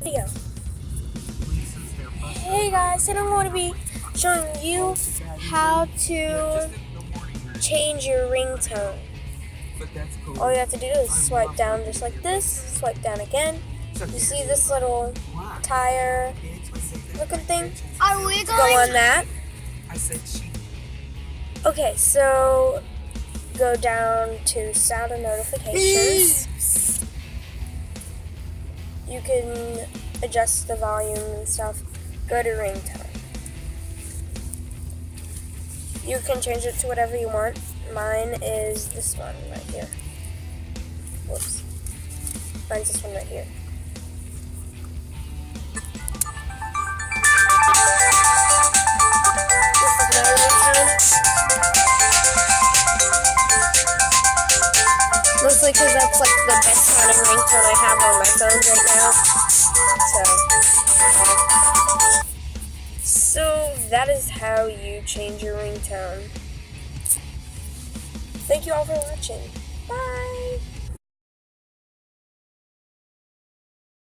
Video. Hey guys, today I'm going to be showing you how to change your ringtone. All you have to do is swipe down just like this, swipe down again. You see this little tire looking thing? Are we Go going on that. Okay, so go down to sound and notifications. You can adjust the volume and stuff. Go to ringtone. You can change it to whatever you want. Mine is this one right here. Whoops. Mine's this one right here. This is my ringtone. Mostly because that's like the best sounding ringtone I have on my phone right now. So that is how you change your ringtone. Thank you all for watching. Bye!